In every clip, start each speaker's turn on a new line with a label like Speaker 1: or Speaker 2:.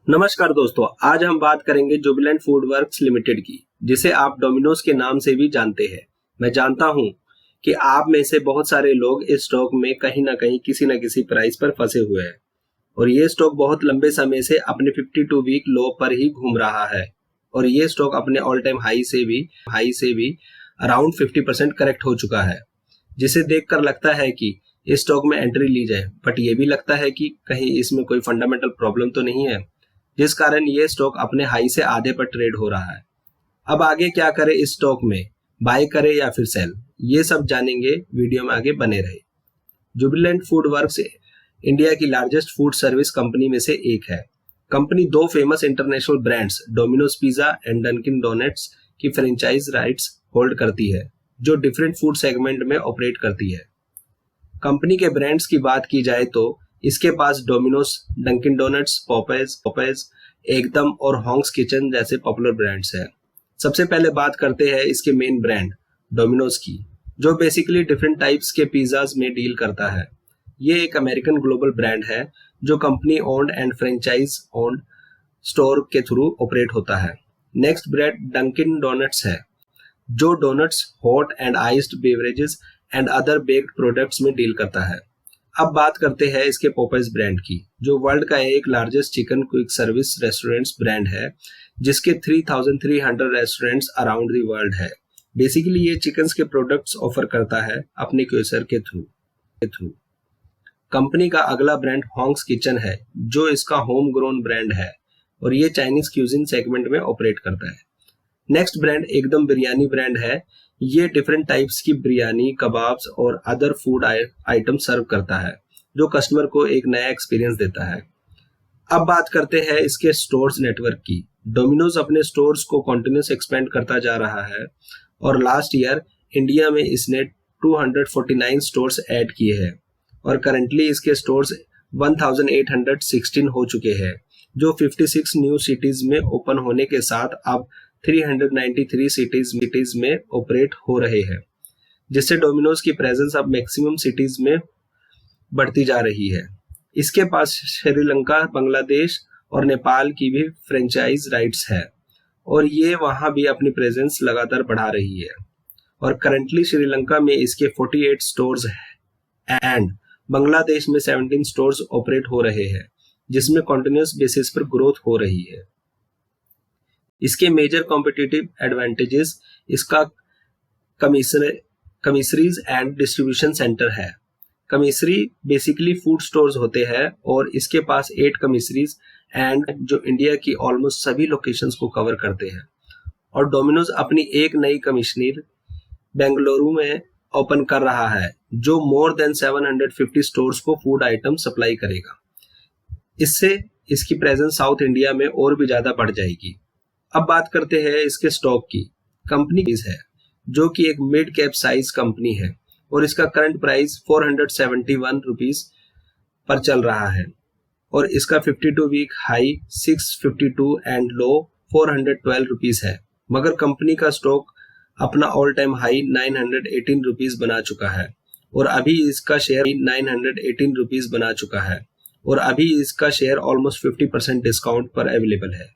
Speaker 1: नमस्कार दोस्तों, आज हम बात करेंगे जुबिलेंट फूड वर्क्स लिमिटेड की, जिसे आप डोमिनोज के नाम से भी जानते हैं। मैं जानता हूं कि आप में से बहुत सारे लोग इस स्टॉक में कहीं ना कहीं किसी न किसी प्राइस पर फंसे हुए हैं और ये स्टॉक बहुत लंबे समय से अपने 52 वीक लो पर ही घूम रहा है और ये स्टॉक अपने ऑल टाइम हाई से भी अराउंड 50% करेक्ट हो चुका है, जिसे देखकर लगता है कि इस स्टॉक में एंट्री ली जाए। बट ये भी लगता है कि कहीं इसमें कोई फंडामेंटल प्रॉब्लम तो नहीं है, जिस कारण ये स्टॉक अपने हाई से आधे पर ट्रेड हो रहा है। अब आगे क्या करें इस स्टॉक में, बाय करें या फिर सेल, ये सब जानेंगे। वीडियो में आगे बने रहे। जुबिलेंट फूड वर्क्स इंडिया की लार्जेस्ट फूड सर्विस कंपनी में से एक है। कंपनी दो famous international brands Domino's pizza and Dunkin Donuts की फ्रेंचाइज राइट्स होल्ड करती है, जो डिफरेंट फूड सेगमेंट में ऑपरेट करती है। कंपनी के ब्रांड्स की बात की जाए तो इसके पास डोमिनोज, डंकिन डोनट्स, पॉपेज, एकदम और हॉन्ग्स किचन जैसे पॉपुलर ब्रांड्स हैं। सबसे पहले बात करते हैं इसके मेन ब्रांड डोमिनोज की, जो बेसिकली डिफरेंट टाइप्स के पिज्जाज में डील करता है। ये एक अमेरिकन ग्लोबल ब्रांड है जो company owned and franchise owned store के थ्रू ऑपरेट होता है। नेक्स्ट ब्रांड डंकिन डोनट्स है, जो donuts, hot and iced beverages and other baked products में डील करता है। अब बात करते हैं इसके पॉपेज ब्रांड की, जो वर्ल्ड का एक largest chicken quick service restaurants brand है, जिसके 3,300 रेस्टोरेंट्स अराउंड द वर्ल्ड है। बेसिकली ये चिकन्स के प्रोडक्ट्स ऑफर करता है अपने क्यूसर के थ्रू। कंपनी का अगला ब्रांड हॉन्ग्स किचन है, जो इसका होम ग्रोन ब्रांड है और ये चाइनीज क्यूजिन सेगमेंट में ऑपरेट करता है। नेक्स्ट ब्रांड एकदम बिरयानी ब्रांड है। ये डिफरेंट टाइप्स की बिरयानी, कबाब्स और अदर फूड आइटम सर्व करता है, जो कस्टमर को एक नया एक्सपीरियंस देता है। अब बात करते हैं इसके स्टोर्स नेटवर्क की। डोमिनोज अपने स्टोर्स को कंटिन्यूस एक्सपेंड करता जा रहा है और लास्ट ईयर इंडिया में इसने 249 स्टोर्स ऐड किए हैं और करंटली इसके स्टोर्स 1816 हो चुके हैं, जो 56 न्यू सिटीज में ओपन होने के साथ अब 393 सिटीज में ऑपरेट हो रहे हैं, जिससे डोमिनोज की प्रेजेंस अब मैक्सिमम सिटीज में बढ़ती जा रही है। इसके पास श्रीलंका, बांग्लादेश और नेपाल की भी फ्रेंचाइज राइट्स है और ये वहां भी अपनी प्रेजेंस लगातार बढ़ा रही है और करंटली श्रीलंका में इसके 48 स्टोर्स हैं एंड बांग्लादेश में 17 स्टोर्स ऑपरेट हो रहे हैं, जिसमें कंटिन्यूस बेसिस पर ग्रोथ हो रही है। इसके मेजर कॉम्पिटिटिव एडवांटेजेस इसका कमिसरीज एंड डिस्ट्रीब्यूशन सेंटर है। कमिसरी बेसिकली फूड स्टोर्स होते हैं और इसके पास 8 कमिसरीज एंड जो इंडिया की ऑलमोस्ट सभी लोकेशंस को कवर करते हैं। और डोमिनोज अपनी एक नई कमिश्नरी बेंगलुरु में ओपन कर रहा है, जो मोर देन 750 स्टोर्स को फूड आइटम सप्लाई करेगा। इससे इसकी प्रेजेंस साउथ इंडिया में और भी ज्यादा बढ़ जाएगी। अब बात करते हैं इसके स्टॉक की। कंपनी है जो कि एक मिड कैप साइज कंपनी है और इसका करंट प्राइस 471 रुपीज पर चल रहा है और इसका 52 week high 652 and low 412 rupees है। मगर कंपनी का स्टॉक अपना ऑल टाइम हाई 918 रुपीज बना चुका है और अभी इसका शेयर 918 रुपीज बना चुका है और अभी इसका शेयर ऑलमोस्ट 50% डिस्काउंट पर अवेलेबल है,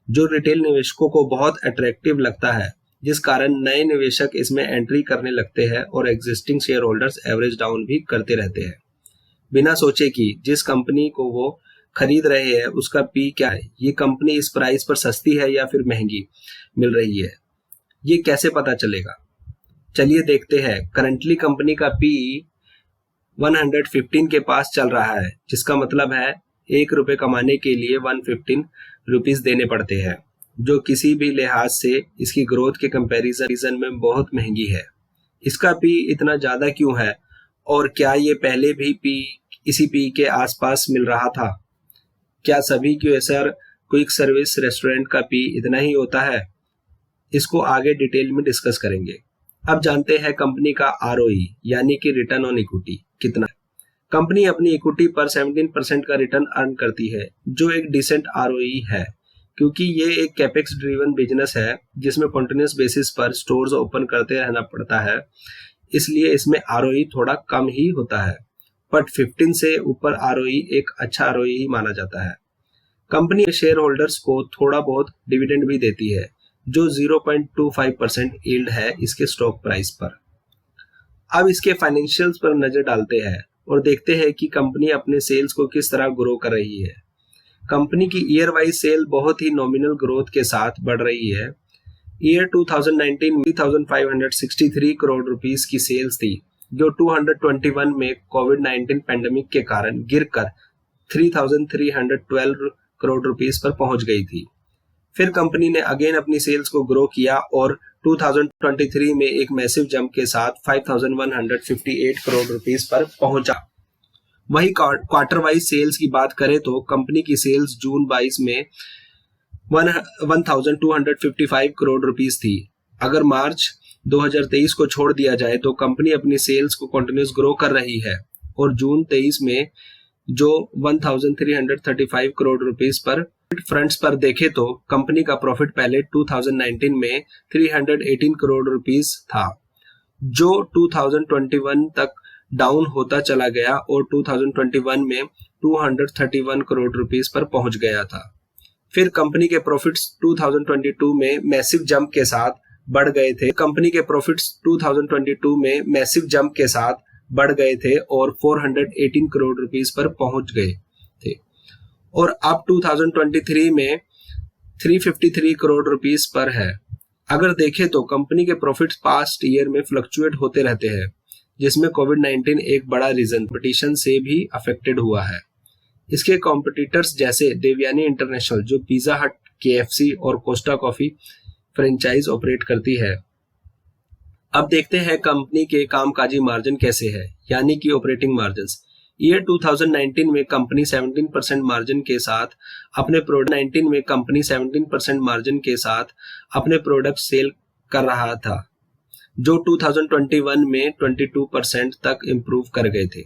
Speaker 1: जो रिटेल निवेशकों को बहुत अट्रैक्टिव लगता है, जिस कारण नए निवेशक इसमें एंट्री करने लगते हैं और existing share holders average down भी करते रहते हैं, बिना सोचे कि जिस कंपनी को वो खरीद रहे हैं उसका पी क्या है, ये कंपनी इस प्राइस पर सस्ती है या फिर महंगी मिल रही है, ये कैसे पता चलेगा। चलिए देखते हैं। करंटली कंपनी का पी 115 के पास चल रहा है, जिसका मतलब है ₹1 कमाने के लिए 115 रुपीज देने पड़ते हैं, जो किसी भी लिहाज से इसकी ग्रोथ के कंपैरिजन में बहुत महंगी है। इसका पी इतना ज्यादा क्यों है और क्या ये पहले भी इसी पी के आसपास मिल रहा था? क्या सभी क्यूएसआर क्विक सर्विस रेस्टोरेंट का पी इतना ही होता है? इसको आगे डिटेल में डिस्कस करेंगे। अब जानते हैं कंपनी का आरओई यानी कि रिटर्न ऑन इक्विटी कितना है। कंपनी अपनी इक्विटी पर 17% का रिटर्न अर्न करती है, जो एक डिसेंट आरओई है, क्योंकि ये एक कैपेक्स ड्रिवन बिजनेस है जिसमें कंटिन्यूस बेसिस पर स्टोर्स ओपन करते रहना पड़ता है, इसलिए इसमें आरओई थोड़ा कम ही होता है। बट 15 से ऊपर आरओई एक अच्छा आरओई ही माना जाता है। कंपनी शेयर होल्डर्स को थोड़ा बहुत डिविडेंड भी देती है, जो 0.25% यील्ड है इसके स्टॉक प्राइस पर। अब इसके फाइनेंशियल्स पर नजर डालते हैं और देखते हैं कि कंपनी अपने सेल्स को किस तरह ग्रो कर रही है। कंपनी की ईयर वाइज सेल बहुत ही नॉमिनल ग्रोथ के साथ बढ़ रही है। ईयर 2019 में 3,563 करोड़ रुपीस की सेल्स थी, जो 221 में कोविड-19 पैंडेमिक के कारण गिरकर 3,312 करोड़ रुपीस पर पहुंच गई थी। फिर कंपनी ने अगेन अपनी सेल्स को ग्रो किया और 2023 में एक मैसिव जंप के साथ 5,158 करोड़ रुपीस पर पहुंचा। वही क्वार्टर वाइज सेल्स की बात करें तो कंपनी की सेल्स जून 22 में 1,255 करोड़ रुपीस थी। अगर मार्च 2023 को छोड़ दिया जाए तो कंपनी अपनी सेल्स को कंटिन्यूस ग्रो कर रही है और जून 23 में जो 1,335 करोड़ रुपीस पर फ्रंट्स पर देखे तो कंपनी का प्रॉफिट पहले 2019 में 318 करोड़ रुपीस था, जो 2021 तक डाउन होता चला गया और 2021 में 231 करोड़ रुपीस पर पहुंच गया था। फिर कंपनी के प्रॉफिट्स 2022 में मैसिव जंप के साथ बढ़ गए थे। कंपनी के प्रॉफिट्स 2022 में मैसिव जंप के साथ बढ़ गए थे और 418 करोड़ रुपीस पर पहुंच गए थे और अब 2023 में 353 करोड़ रुपीस पर है। अगर देखें तो कंपनी के प्रॉफिट्स पास्ट ईयर में फ्लक्चुएट होते रहते हैं, जिसमें कोविड-19 एक बड़ा रीजन कंपटीशन से भी अफेक्टेड हुआ है। इसके कॉम्पिटिटर्स जैसे देवयानी इंटरनेशनल, जो पिज्जा हट, KFC और कोस्टा कॉफी फ्रेंचाइज ऑपरेट करती है। अब देखते हैं कंपनी के कामकाजी मार्जिन कैसे है, यानी कि ऑपरेटिंग मार्जिन्स। ईयर 2019 में कंपनी 17% मार्जिन के साथ अपने प्रोडक्ट सेल कर रहा था, जो 2021 में 22% तक इंप्रूव कर गए थे।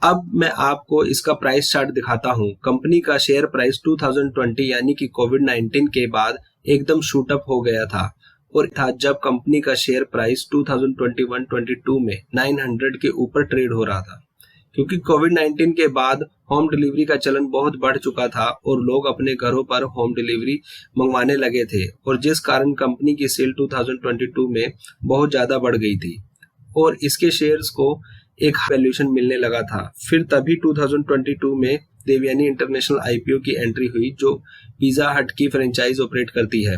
Speaker 1: अब मैं आपको इसका प्राइस चार्ट दिखाता हूं। कंपनी का शेयर प्राइस 2020 यानी कि कोविड-19 के बाद एकदम शूट अप हो गया था और था जब कंपनी का शेयर प्राइस 2021-22 में 900 के ऊपर ट्रेड हो रहा था, क्योंकि कोविड-19 के बाद होम डिलीवरी का चलन बहुत बढ़ चुका था और लोग अपने घरों पर होम डिलीवरी मंगवाने लगे थे और जिस कारण कंपनी की सेल 2022 में बहुत ज्यादा बढ़ गई थी और इसके शेयर्स को एक वैल्यूएशन मिलने लगा था। फिर तभी 2022 में देवयानी इंटरनेशनल IPO की एंट्री हुई, जो पिज्जा हट की फ्रेंचाइज ऑपरेट करती है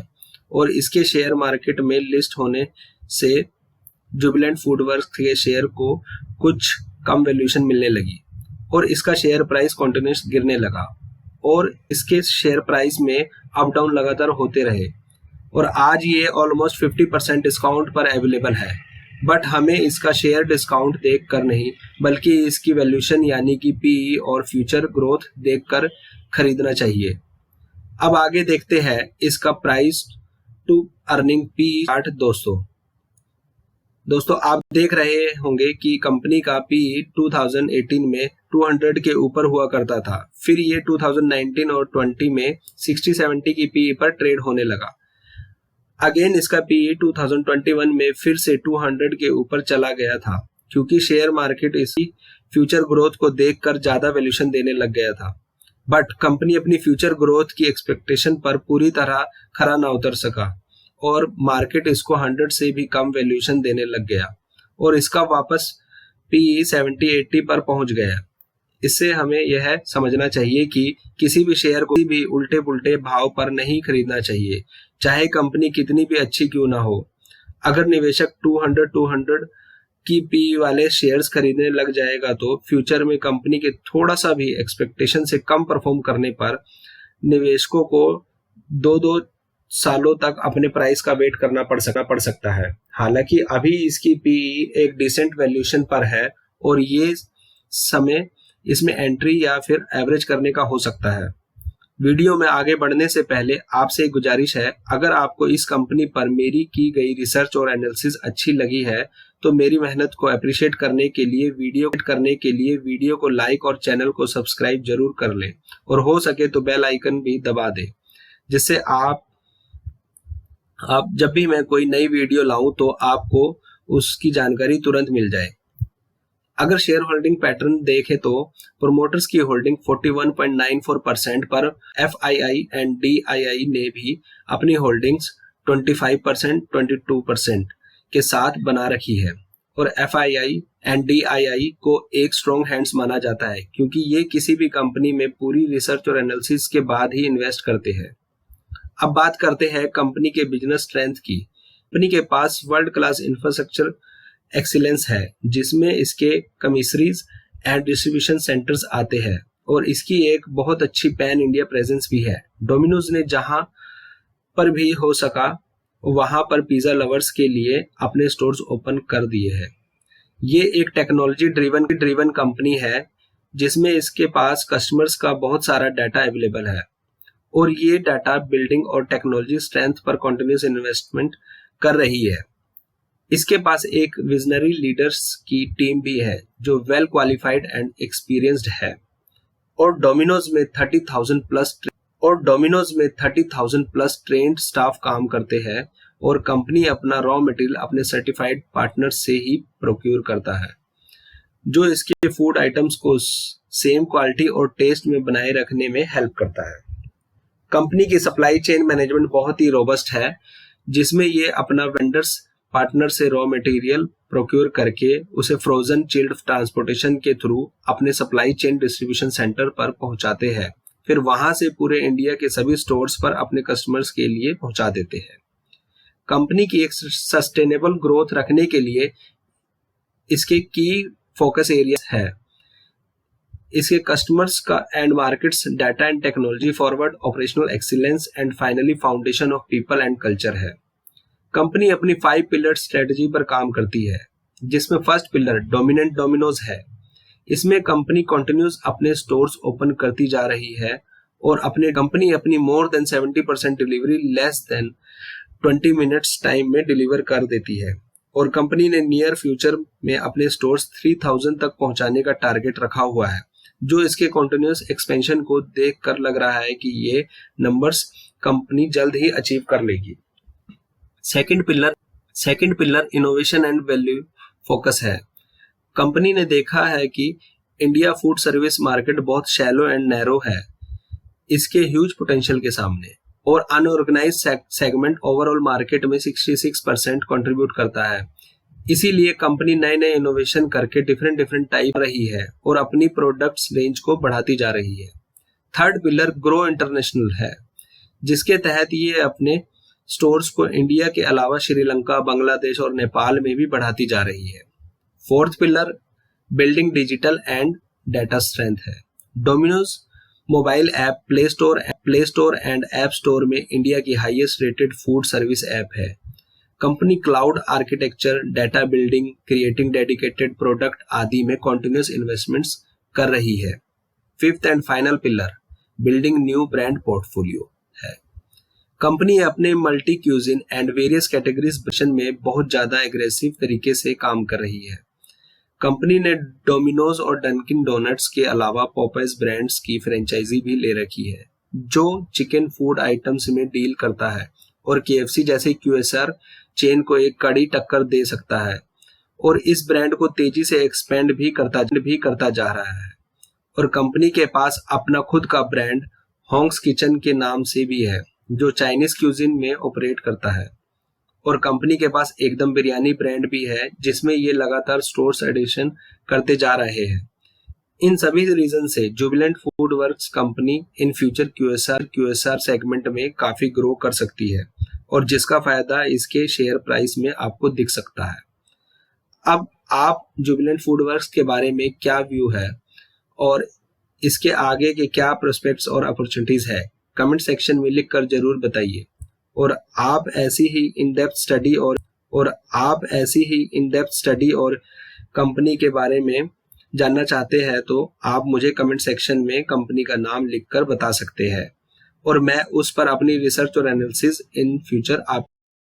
Speaker 1: और इसके शेयर मार्केट में लिस्ट होने से जुबिलेंट फूडवर्क्स के शेयर को कुछ कम वैल्यूएशन मिलने लगी और इसका शेयर प्राइस कंटिन्यूस गिरने लगा और इसके शेयर प्राइस में अप डाउन लगातार होते रहे और आज ये ऑलमोस्ट 50% डिस्काउंट पर अवेलेबल है। बट हमें इसका शेयर डिस्काउंट देखकर नहीं, बल्कि इसकी वैल्यूएशन यानी कि PE और फ्यूचर ग्रोथ देखकर खरीदना चाहिए। अब आगे देखते हैं इसका price to earning PE chart. दोस्तों आप देख रहे होंगे कि कंपनी का PE 2018 में 200 के ऊपर हुआ करता था, फिर ये 2019 और 20 में 60-70 की PE पर ट्रेड होने लगा। अगेन इसका PE 2021 में फिर से 200 के ऊपर चला गया था, क्योंकि शेयर मार्केट इसी फ्यूचर ग्रोथ को देखकर ज्यादा वैल्यूएशन देने लग गया था। बट कंपनी अपनी फ्यूचर ग्रोथ की एक्सपेक्टेशन पर पूरी तरह खरा ना उतर सका और मार्केट इसको 100 से भी कम वैल्यूएशन देने लग गया और इसका वापस PE 70-80 पर पहुंच गया। इससे हमें यह समझना चाहिए कि किसी भी शेयर को भी उल्टे पुल्टे भाव पर नहीं खरीदना चाहिए, चाहे कंपनी कितनी भी अच्छी क्यों ना हो। अगर निवेशक 200 की PE वाले शेयर्स खरीदने लग जाएगा तो फ्यूचर में कंपनी के थोड़ा सा भी एक्सपेक्टेशन से कम परफॉर्म करने पर निवेशकों को 2-2 सालों तक अपने प्राइस का वेट करना पड़ सकता है। हालांकि अभी इसकी PE एक डिसेंट वैल्यूएशन पर है और ये समय इसमें एंट्री या फिर एवरेज करने का हो सकता है। वीडियो में आगे बढ़ने से पहले आपसे एक गुजारिश है, अगर आपको इस कंपनी पर मेरी की गई रिसर्च और एनालिसिस अच्छी लगी है तो मेरी मेहनत को अप्रिशिएट करने के लिए वीडियो को लाइक और चैनल को सब्सक्राइब जरूर कर लें और हो सके तो बेल आइकन भी दबा दें, जिससे आप जब भी मैं कोई नई वीडियो लाऊं तो आपको उसकी जानकारी तुरंत मिल जाए। अगर शेयर होल्डिंग पैटर्न देखें तो प्रोमोटर्स की होल्डिंग 41.94% पर FII एंड DII ने भी अपनी होल्डिंग्स 25%, 22% के साथ बना रखी है और FII एंड DII को एक स्ट्रॉन्ग हैंड्स माना जाता है क्योंकि ये किसी भी कंपनी में पूरी रिसर्च और एनालिसिस के बाद ही इन्वेस्ट करते हैं। अब बात करते हैं कंपनी के बिजनेस स्ट्रेंथ की। कंपनी के पास वर्ल्ड क्लास इंफ्रास्ट्रक्चर एक्सीलेंस है जिसमें इसके कमिश्नरीज एंड डिस्ट्रीब्यूशन सेंटर्स आते हैं और इसकी एक बहुत अच्छी पैन इंडिया प्रेजेंस भी है। डोमिनोज ने जहां पर भी हो सका वहां पर पिज्जा लवर्स के लिए अपने स्टोर्स ओपन कर दिए हैं। ये एक टेक्नोलॉजी ड्रिवन कंपनी है जिसमें इसके पास कस्टमर्स का बहुत सारा डाटा अवेलेबल है और ये डाटा बिल्डिंग और टेक्नोलॉजी स्ट्रेंथ पर कंटिन्यूस इन्वेस्टमेंट कर रही है। इसके पास एक विजनरी लीडर्स की टीम भी है जो वेल क्वालिफाइड एंड एक्सपीरियंस्ड है और डोमिनोज में 30,000 प्लस ट्रेन्ड स्टाफ काम करते हैं और कंपनी अपना रॉ मटेरियल अपने सर्टिफाइड पार्टनर से ही प्रोक्योर करता है जो इसके फूड आइटम्स को सेम क्वालिटी और टेस्ट में बनाए रखने में हेल्प करता है। कंपनी की सप्लाई चेन मैनेजमेंट बहुत ही रोबस्ट है जिसमें ये अपना वेंडर्स पार्टनर से रॉ मटेरियल प्रोक्योर करके उसे फ्रोजन चिल्ड ट्रांसपोर्टेशन के थ्रू अपने सप्लाई चेन डिस्ट्रीब्यूशन सेंटर पर पहुंचाते हैं, फिर वहां से पूरे इंडिया के सभी स्टोर्स पर अपने कस्टमर्स के लिए पहुंचा देते हैं। कंपनी की एक सस्टेनेबल ग्रोथ रखने के लिए इसके की फोकस एरिया है इसके कस्टमर्स का and markets, data and technology forward, operational excellence and finally foundation of people and culture है। कंपनी अपनी 5 पिलर स्ट्रेटजी पर काम करती है जिसमें फर्स्ट पिलर डोमिनेंट डोमिनोज है। इसमें कंपनी कंटिन्यूस अपने स्टोर्स ओपन करती जा रही है और कंपनी अपनी more than 70% delivery less than 20 minutes time में डिलीवर कर देती है और कंपनी ने नियर फ्यूचर में अपने स्टोर्स 3000 तक पहुंचाने का टारगेट रखा हुआ है जो इसके कंटिन्यूस एक्सपेंशन को देखकर लग रहा है कि ये नंबर्स कंपनी जल्द ही अचीव कर लेगी। Second pillar innovation and value focus है। कंपनी ने देखा है कि इंडिया फूड सर्विस मार्केट बहुत शैलो एंड नैरो है इसके ह्यूज पोटेंशियल के सामने और अनऑर्गेनाइज सेगमेंट ओवरऑल मार्केट में 66% कंट्रीब्यूट करता है। इसीलिए कंपनी नए इनोवेशन करके डिफरेंट टाइप रही है और अपनी प्रोडक्ट्स रेंज को बढ़ाती जा रही है। थर्ड पिलर ग्रो इंटरनेशनल है जिसके तहत ये अपने स्टोर्स को इंडिया के अलावा श्रीलंका, बांग्लादेश और नेपाल में भी बढ़ाती जा रही है। Fourth pillar building digital and data strength है। Domino's mobile app play store and app store में इंडिया की highest rated food service app है। Company cloud architecture, data building, creating dedicated product आदि में कंटिन्यूस इन्वेस्टमेंट्स कर रही है। Fifth and final pillar building new brand portfolio है। Company अपने multi cuisine and various categories में बहुत ज्यादा एग्रेसिव तरीके से काम कर रही है। कंपनी ने डोमिनोज और डंकिन डोनट्स के अलावा पॉपाइज ब्रांड्स की फ्रेंचाइजी भी ले रखी है जो चिकन फूड आइटम्स में डील करता है और KFC जैसे QSR चेन को एक कड़ी टक्कर दे सकता है और इस ब्रांड को तेजी से एक्सपेंड भी करता जा रहा है। और कंपनी के पास अपना खुद का ब्रांड होंग्स किचन के नाम से भी है जो चाइनीज क्यूजिन में ऑपरेट करता है और कंपनी के पास एकदम बिरयानी ब्रांड भी है जिसमें ये लगातार स्टोर्स एडिशन करते जा रहे हैं। इन सभी रीजन से Jubilant Food works company in future QSR segment में काफी ग्रो कर सकती है और जिसका फायदा इसके शेयर प्राइस में आपको दिख सकता है। अब आप जुबिलेंट फूड वर्क्स के बारे में क्या व्यू है और इसके आगे के क्या प्रोस्पेक्ट्स और अपॉर्चुनिटीज है, कमेंट सेक्शन में लिखकर जरूर बताइए। और आप ऐसी ही इन डेप्थ स्टडी और कंपनी के बारे में जानना चाहते हैं तो आप मुझे कमेंट सेक्शन में कंपनी का नाम लिखकर बता सकते हैं और मैं उस पर अपनी रिसर्च और एनालिसिस इन फ्यूचर आप